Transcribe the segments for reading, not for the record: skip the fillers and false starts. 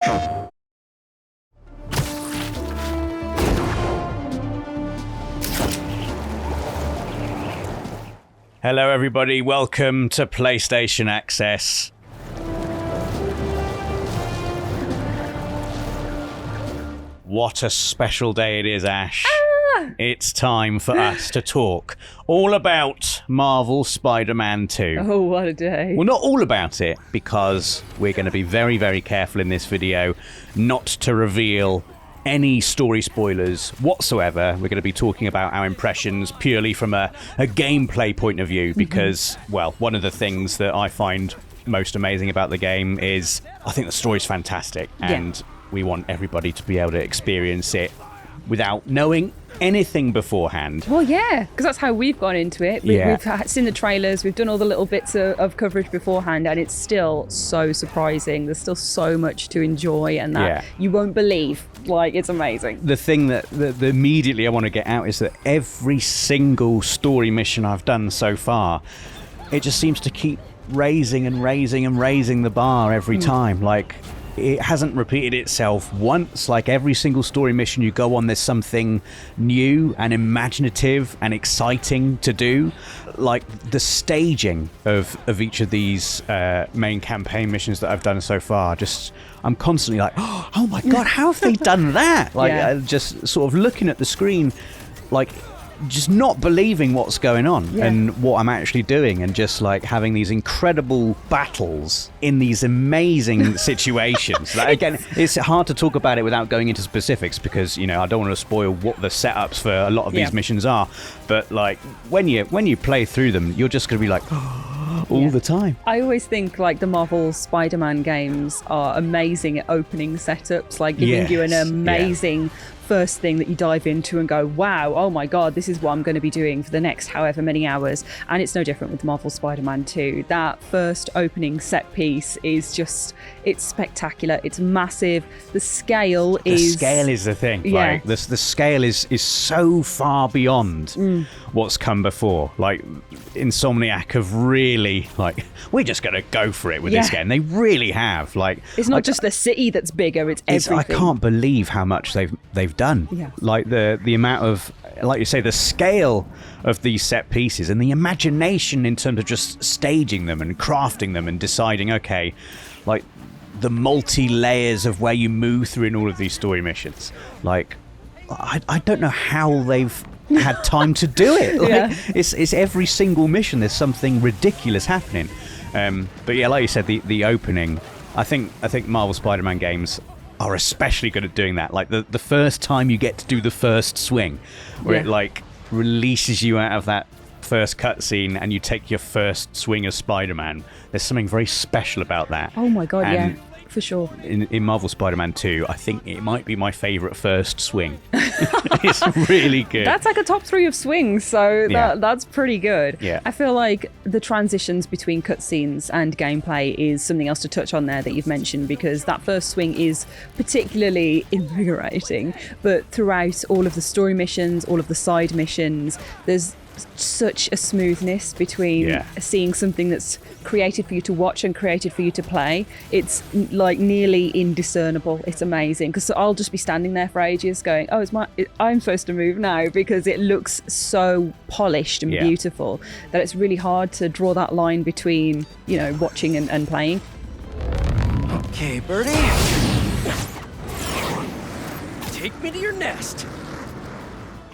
Hello everybody, welcome to PlayStation Access. What a special day it is, Ash. It's time for us to talk all about Marvel Spider-Man 2. Oh, what a day. Well, not all about it, because we're going to be very, very careful in this video not to reveal any story spoilers whatsoever. We're going to be talking about our impressions purely from a gameplay point of view, because, well, one of the things that I find most amazing about the game is I think the story's fantastic, and we want everybody to be able to experience it without knowing anything beforehand. Well, yeah, because that's how we've gone into it. We've seen the trailers, we've done all the little bits of coverage beforehand, and it's still so surprising. There's still so much to enjoy, and that you won't believe. Like, it's amazing. The thing that immediately I want to get out is that every single story mission I've done so far, it just seems to keep raising and raising and raising the bar every time. Like, it hasn't repeated itself once. Like, every single story mission you go on, there's something new and imaginative and exciting to do. Like, the staging of each of these main campaign missions that I've done so far, just I'm constantly like, oh my god, how have they done that? Like, just sort of looking at the screen, like, just not believing what's going on and what I'm actually doing, and just like having these incredible battles in these amazing situations. Like, again, it's hard to talk about it without going into specifics, because, you know, I don't want to spoil what the setups for a lot of these missions are, but like when you play through them, you're just going to be like all the time. I always think like the Marvel Spider-Man games are amazing at opening setups, like giving you an amazing first thing that you dive into and go, wow, oh my god, this is what I'm going to be doing for the next however many hours. And it's no different with Marvel Spider-Man 2. That first opening set piece is just, it's spectacular, it's massive. The scale is the thing. Like, the scale is so far beyond what's come before. Like, Insomniac have really, like, we're just going to go for it with this game. They really have. Like, it's not just the city that's bigger, it's everything. I can't believe how much they've done. Like, the amount of, like you say, the scale of these set pieces and the imagination in terms of just staging them and crafting them and deciding, okay, like the multi-layers of where you move through in all of these story missions. Like, I don't know how they've had time to do it. Like, it's every single mission there's something ridiculous happening. But yeah, like you said, the opening, I think Marvel Spider-Man games are especially good at doing that. Like, the first time you get to do the first swing, where it like releases you out of that first cutscene and you take your first swing as Spider-Man. There's something very special about that. Oh my god, yeah, for sure. In Marvel Spider-Man 2, I think it might be my favourite first swing. It's really good. That's like a top 3 of swings, so that's pretty good. Yeah. I feel like the transitions between cutscenes and gameplay is something else to touch on there that you've mentioned, because that first swing is particularly invigorating, but throughout all of the story missions, all of the side missions, there's such a smoothness between seeing something that's created for you to watch and created for you to play. It's like nearly indiscernible. It's amazing, because I'll just be standing there for ages going, oh, I'm supposed to move now, because it looks so polished and beautiful that it's really hard to draw that line between, you know, watching and playing. Okay, Birdie, take me to your nest.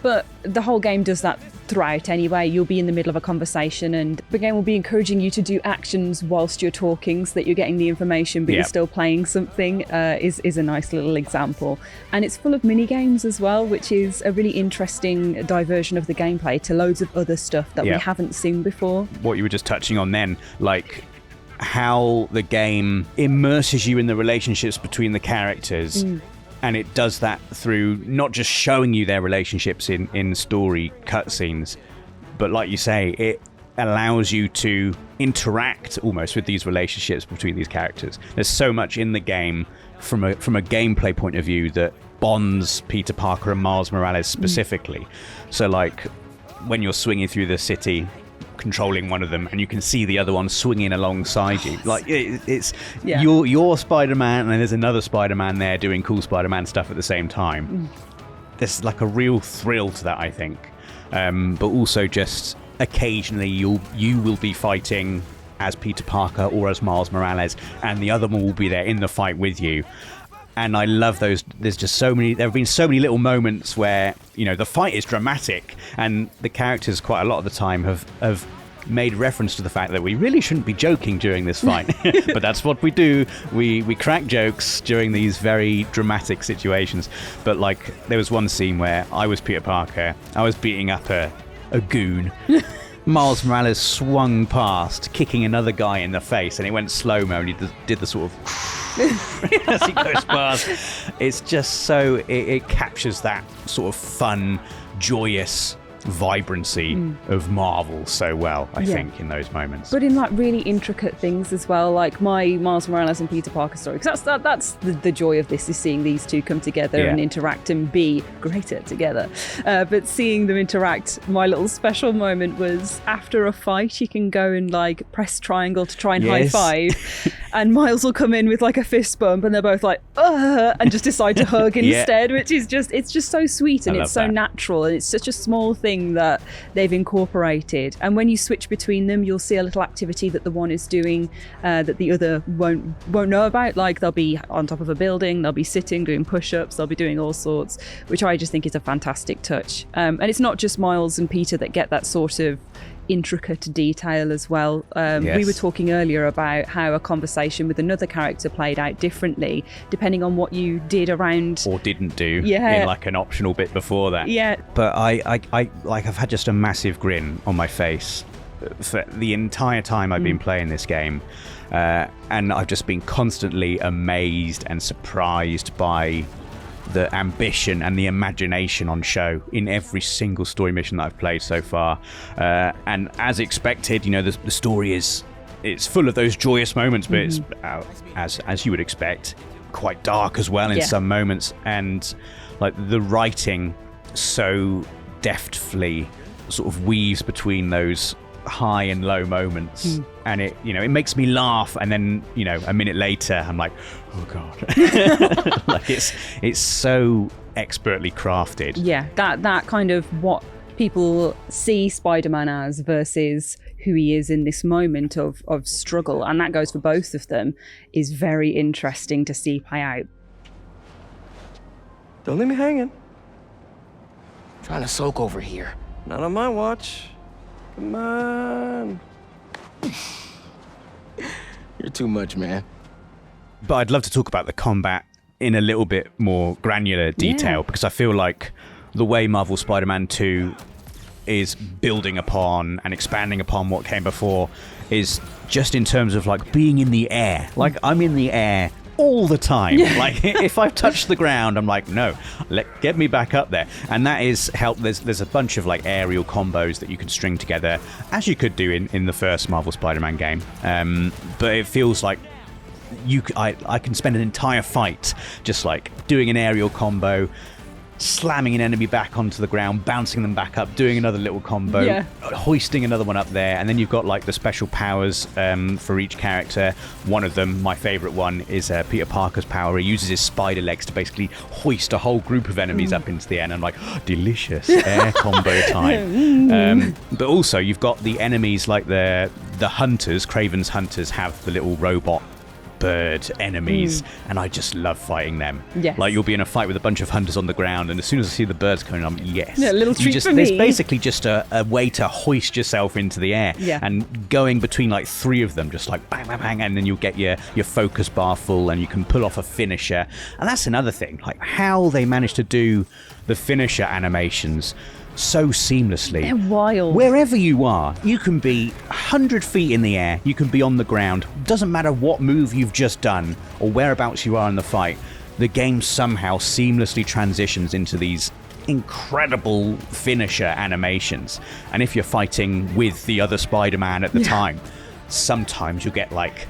But the whole game does that throughout anyway. You'll be in the middle of a conversation and the game will be encouraging you to do actions whilst you're talking, so that you're getting the information but you're still playing something, is a nice little example. And it's full of mini games as well, which is a really interesting diversion of the gameplay to loads of other stuff that we haven't seen before. What you were just touching on then, like how the game immerses you in the relationships between the characters. And it does that through not just showing you their relationships in story cutscenes, but like you say, it allows you to interact almost with these relationships between these characters. There's so much in the game from a gameplay point of view that bonds Peter Parker and Miles Morales specifically. So like when you're swinging through the city controlling one of them, and you can see the other one swinging alongside you. Like it's Yeah. you're Spider-Man, and then there's another Spider-Man there doing cool Spider-Man stuff at the same time. There's like a real thrill to that, I think. But also just occasionally you will be fighting as Peter Parker or as Miles Morales, and the other one will be there in the fight with you. And I love those. There's just there have been so many little moments where, the fight is dramatic, and the characters quite a lot of the time have made reference to the fact that we really shouldn't be joking during this fight. But that's what we do. We crack jokes during these very dramatic situations. But like, there was one scene where I was Peter Parker. I was beating up a goon. Miles Morales swung past, kicking another guy in the face, and it went slow-mo, and he did the sort of as he goes past. It's just so it captures that sort of fun, joyous vibrancy of Marvel so well, I think, in those moments. But in like really intricate things as well, like my Miles Morales and Peter Parker story, because that's the joy of this, is seeing these two come together and interact and be greater together. But seeing them interact, my little special moment was after a fight, you can go and like press triangle to try and high five, and Miles will come in with like a fist bump, and they're both like, and just decide to hug instead, which is it's just so sweet, and it's so natural, and it's such a small thing that they've incorporated. And when you switch between them, you'll see a little activity that the one is doing that the other won't know about. Like, they'll be on top of a building, they'll be sitting doing push-ups, they'll be doing all sorts, which I just think is a fantastic touch. And it's not just Miles and Peter that get that sort of intricate detail as well. We were talking earlier about how a conversation with another character played out differently depending on what you did around or didn't do in like an optional bit before that. But I've had just a massive grin on my face for the entire time I've been playing this game, and I've just been constantly amazed and surprised by the ambition and the imagination on show in every single story mission that I've played so far. And as expected, the story it's full of those joyous moments, but it's as you would expect, quite dark as well in some moments. And like, the writing so deftly sort of weaves between those high and low moments, and it makes me laugh, and then a minute later I'm like, oh god. Like, it's so expertly crafted. That kind of what people see Spider-Man as versus who he is in this moment of struggle, and that goes for both of them, is very interesting to see play out. Don't leave me hanging. Trying to soak over here. Not on my watch. Come on. You're too much, man. But I'd love to talk about the combat in a little bit more granular detail, because I feel like the way Marvel Spider-Man 2 is building upon and expanding upon what came before is just in terms of like being in the air. Like, I'm in the air all the time. Like, if I've touched the ground, I'm like, no, get me back up there. And that is help. There's a bunch of like aerial combos that you can string together, as you could do in the first Marvel Spider-Man game. But it feels like I can spend an entire fight just like doing an aerial combo, slamming an enemy back onto the ground, bouncing them back up, doing another little combo, hoisting another one up there, and then you've got like the special powers for each character. One of them, my favourite one, is Peter Parker's power. He uses his spider legs to basically hoist a whole group of enemies up into the air, and I'm like, delicious air combo time. But also you've got the enemies like the hunters. Kraven's hunters have the little robot bird enemies, and I just love fighting them. Like, you'll be in a fight with a bunch of hunters on the ground, and as soon as I see the birds coming, I'm a little treat for me. There's basically just a way to hoist yourself into the air, and going between like three of them, just like bang, bang, bang, and then you'll get your focus bar full, and you can pull off a finisher. And that's another thing, like how they managed to do the finisher animations so seamlessly. They're wild. Wherever you are, you can be 100 feet in the air, you can be on the ground. Doesn't matter what move you've just done or whereabouts you are in the fight, the game somehow seamlessly transitions into these incredible finisher animations. And if you're fighting with the other Spider-Man at the time, sometimes you'll get like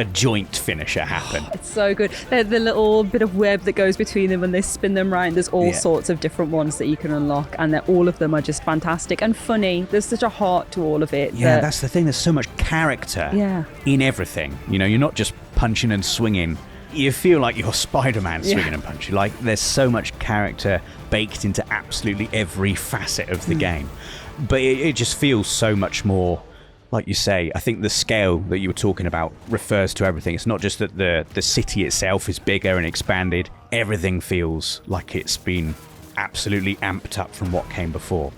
a joint finisher happen. It's so good. The little bit of web that goes between them when they spin them round. There's all sorts of different ones that you can unlock, and all of them are just fantastic and funny. There's such a heart to all of it. Yeah, that's the thing. There's so much character in everything. You know, you're not just punching and swinging. You feel like you're Spider-Man swinging and punching. Like, there's so much character baked into absolutely every facet of the game. But it just feels so much more, like you say. I think the scale that you were talking about refers to everything. It's not just that the city itself is bigger and expanded. Everything feels like it's been absolutely amped up from what came before.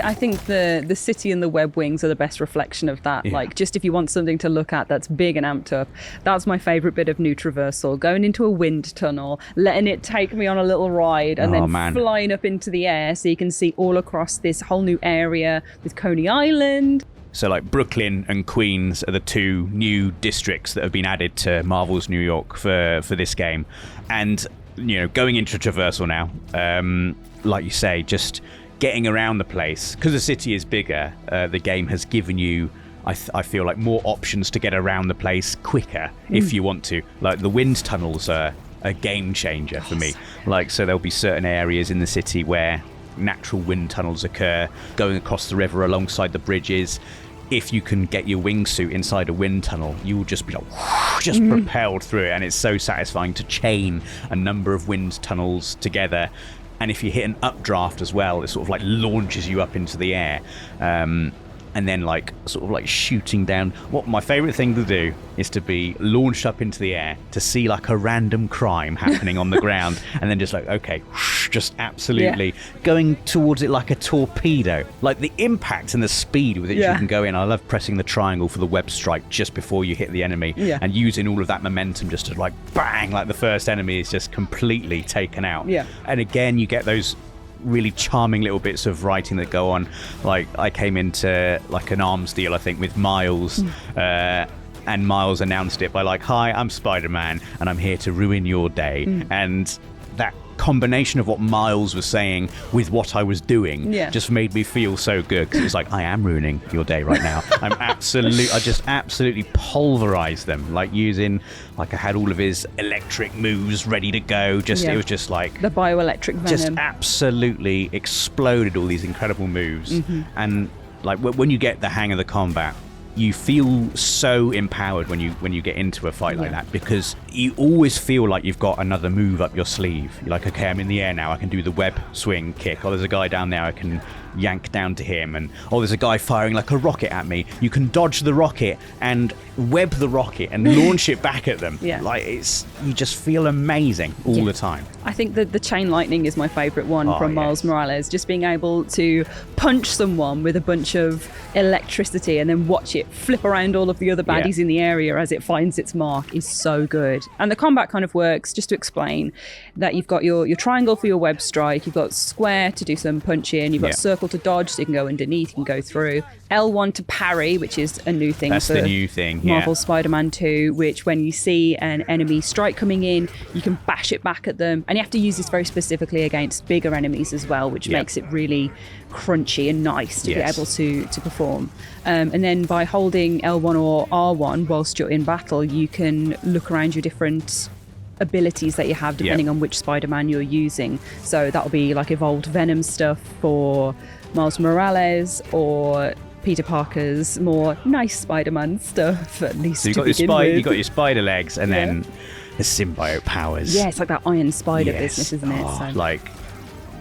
I think the city and the web wings are the best reflection of that. Yeah. Like, just if you want something to look at that's big and amped up, that's my favourite bit of New Traversal. Going into a wind tunnel, letting it take me on a little ride, and then flying up into the air so you can see all across this whole new area with Coney Island. So, like, Brooklyn and Queens are the two new districts that have been added to Marvel's New York for this game. And, you know, going into Traversal now, like you say, just getting around the place, because the city is bigger, the game has given you, I feel like, more options to get around the place quicker if you want to. Like, the wind tunnels are a game changer for me. Like, so there'll be certain areas in the city where natural wind tunnels occur, going across the river alongside the bridges. If you can get your wingsuit inside a wind tunnel, you will just be like, just propelled through it, and it's so satisfying to chain a number of wind tunnels together. And if you hit an updraft as well, it sort of like launches you up into the air. And then like sort of like shooting down. What my favourite thing to do is to be launched up into the air, to see like a random crime happening on the ground, and then just like, okay, just absolutely going towards it like a torpedo. Like the impact and the speed with which you can go in. I love pressing the triangle for the web strike just before you hit the enemy, and using all of that momentum just to like bang, like the first enemy is just completely taken out. And again, you get those really charming little bits of writing that go on. Like, I came into like an arms deal, I think, with Miles, and Miles announced it by like, "Hi, I'm Spider-Man and I'm here to ruin your day." And that combination of what Miles was saying with what I was doing just made me feel so good, because it was like, I am ruining your day right now. I just absolutely pulverized them, like using, like I had all of his electric moves ready to go. It was just like the bioelectric venom. Just absolutely exploded all these incredible moves. And like when you get the hang of the combat, you feel so empowered when you get into a fight like that, because you always feel like you've got another move up your sleeve. You're like, okay, I'm in the air now, I can do the web swing kick. Oh, there's a guy down there, I can yank down to him. And oh, there's a guy firing like a rocket at me. You can dodge the rocket and web the rocket and launch it back at them. Like, you just feel amazing all the time. I think that the chain lightning is my favourite one from Miles Morales. Just being able to punch someone with a bunch of electricity and then watch it flip around all of the other baddies in the area as it finds its mark is so good. And the combat kind of works, just to explain, that you've got your triangle for your web strike, you've got square to do some punching, you've got circle to dodge so you can go underneath, you can go through, L1 to parry, which is a new thing. That's for the new thing, Marvel Spider-Man 2, which when you see an enemy strike coming in, you can bash it back at them. And you have to use this very specifically against bigger enemies as well, which makes it really crunchy and nice to be able to perform. And then by holding L1 or R1 whilst you're in battle, you can look around your different abilities that you have depending on which Spider-Man you're using. So that'll be like evolved Venom stuff for Miles Morales, or Peter Parker's more nice Spider-Man stuff, at least. So you got your spider legs, and then the symbiote powers. Yeah, it's like that Iron Spider business, isn't it? So. Like,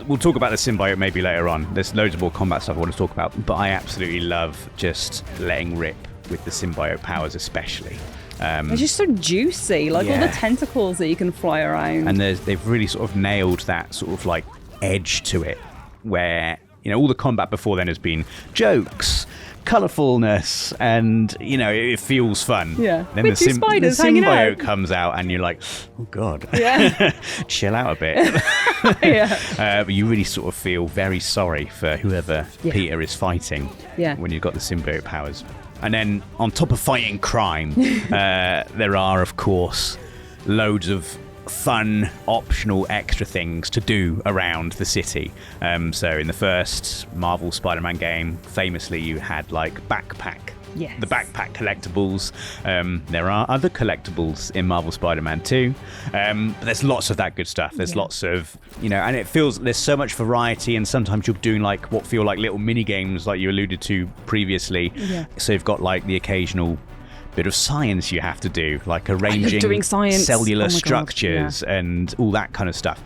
we'll talk about the symbiote maybe later on. There's loads more combat stuff I want to talk about, but I absolutely love just letting rip with the symbiote powers, especially. They're just so juicy, like all the tentacles that you can fly around. And they've really sort of nailed that sort of like edge to it, where, you know, all the combat before then has been jokes, colourfulness, and, you know, it feels fun. Yeah. Then with the symbiote comes out, and you're like, oh god, chill out a bit. But you really sort of feel very sorry for whoever Peter is fighting when you've got the symbiote powers. And then on top of fighting crime, there are, of course, loads of fun, optional, extra things to do around the city. So in the first Marvel Spider-Man game, famously, you had like Yes. the backpack collectibles. There are other collectibles in Marvel Spider-Man 2, but there's lots of that good stuff. There's lots of, and it feels there's so much variety, and sometimes you're doing like what feel like little mini games, like you alluded to previously. So you've got like the occasional bit of science you have to do, like arranging cellular structures and all that kind of stuff.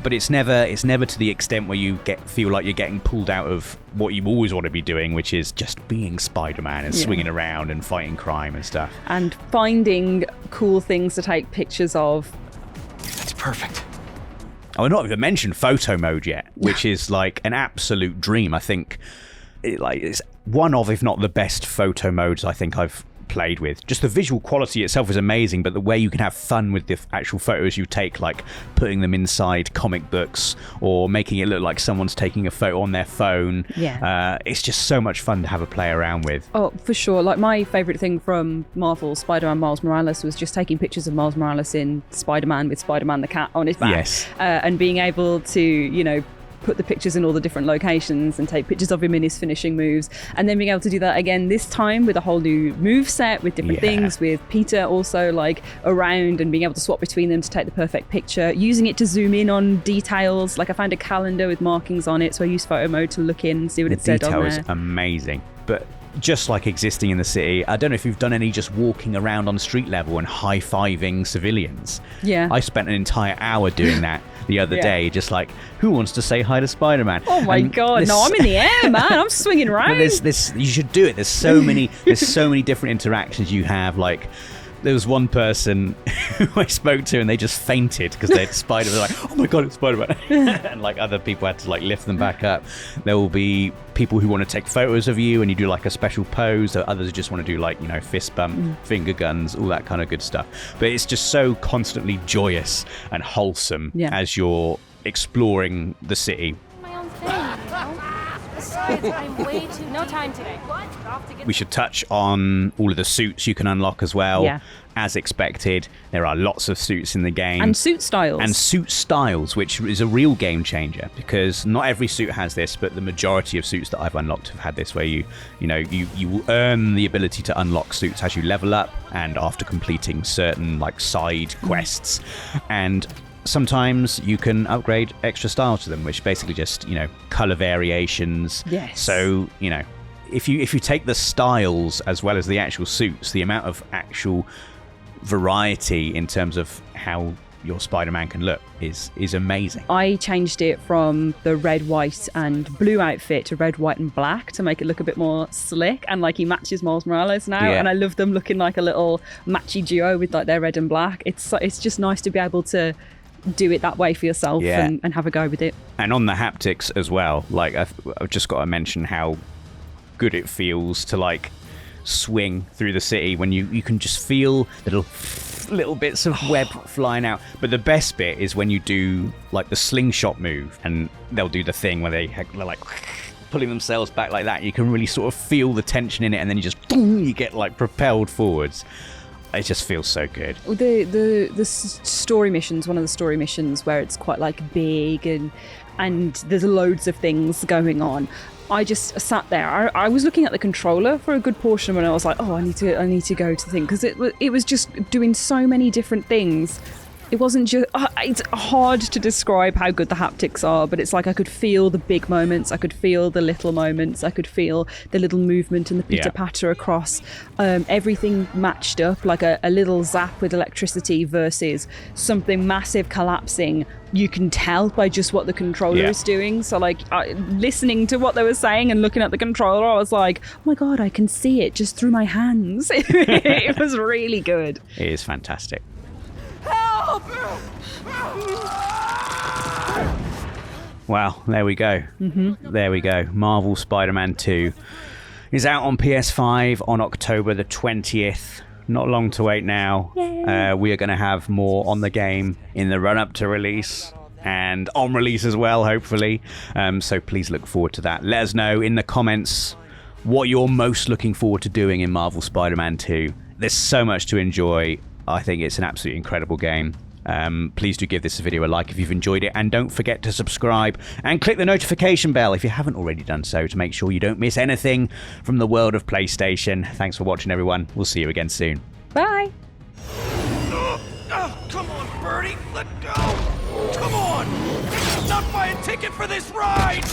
But it's never to the extent where you feel like you're getting pulled out of what you always want to be doing, which is just being Spider-Man and swinging around and fighting crime and stuff. And finding cool things to take pictures of. That's perfect. Oh, I've not even mentioned photo mode yet, which is like an absolute dream. I think it's one of, if not the best photo modes I think I've played with. Just the visual quality itself is amazing, but the way you can have fun with the actual photos you take, like putting them inside comic books or making it look like someone's taking a photo on their phone, it's just so much fun to have a play around with. Oh, for sure. Like, my favourite thing from Marvel Spider-Man Miles Morales was just taking pictures of Miles Morales in Spider-Man with Spider-Man the cat on his back, and being able to put the pictures in all the different locations and take pictures of him in his finishing moves, and then being able to do that again this time with a whole new move set with different things, with Peter also like around and being able to swap between them to take the perfect picture, using it to zoom in on details. Like, I found a calendar with markings on it, so I used photo mode to look in and see what it said on there. The detail is amazing. But just like existing in the city, I don't know if you've done any just walking around on street level and high-fiving civilians. I spent an entire hour doing that the other day, just like, who wants to say hi to Spider-Man? Oh my god, no, I'm in the air, man. I'm swinging around. This you should do it. There's so many different interactions you have. Like, there was one person who I spoke to and they just fainted because they'd Spider-Man. They're like, oh my god, it's Spider-Man. And like other people had to like lift them back up. There will be people who want to take photos of you and you do like a special pose. Others just want to do like, fist bump, finger guns, all that kind of good stuff. But it's just so constantly joyous and wholesome as you're exploring the city. My own thing, Besides, I'm way too... No time today. We should touch on all of the suits you can unlock as well. As expected, there are lots of suits in the game. And suit styles. Which is a real game changer, because not every suit has this, but the majority of suits that I've unlocked have had this, where you will earn the ability to unlock suits as you level up and after completing certain like side quests. And sometimes you can upgrade extra styles to them, which basically just, color variations. So, if you take the styles as well as the actual suits, the amount of actual variety in terms of how your Spider-Man can look is amazing. I changed it from the red, white and blue outfit to red, white and black to make it look a bit more slick, and like he matches Miles Morales now, and I love them looking like a little matchy duo with like their red and black. It's just nice to be able to do it that way for yourself and have a go with it. And on the haptics as well, like I've just got to mention how good it feels to like swing through the city when you can just feel little bits of web flying out. But the best bit is when you do like the slingshot move, and they'll do the thing where they're like pulling themselves back like that. You can really sort of feel the tension in it, and then you get like propelled forwards. It just feels so good. The story missions, one of the story missions where it's quite like big and there's loads of things going on. I just sat there. I was looking at the controller for a good portion when I was like, oh, I need to go to the thing, because it was just doing so many different things. It wasn't just... it's hard to describe how good the haptics are, but it's like I could feel the big moments, I could feel the little moments, I could feel the little movement and the pitter-patter across. Everything matched up, like a little zap with electricity versus something massive collapsing. You can tell by just what the controller is doing. So like listening to what they were saying and looking at the controller, I was like, oh my god, I can see it just through my hands. It was really good. It is fantastic. Help! Well, there we go. There we go. Marvel Spider-Man 2 is out on PS5 on October the 20th. Not long to wait now. We are going to have more on the game in the run-up to release and on release as well, hopefully. So please look forward to that. Let us know in the comments what you're most looking forward to doing in Marvel Spider-Man 2. There's so much to enjoy. I think it's an absolutely incredible game. Please do give this video a like if you've enjoyed it, and don't forget to subscribe and click the notification bell if you haven't already done so, to make sure you don't miss anything from the world of PlayStation. Thanks for watching, everyone. We'll see you again soon. Bye. Come on, Birdie, let go! Come on! I'm not buying a ticket for this ride!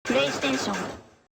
PlayStation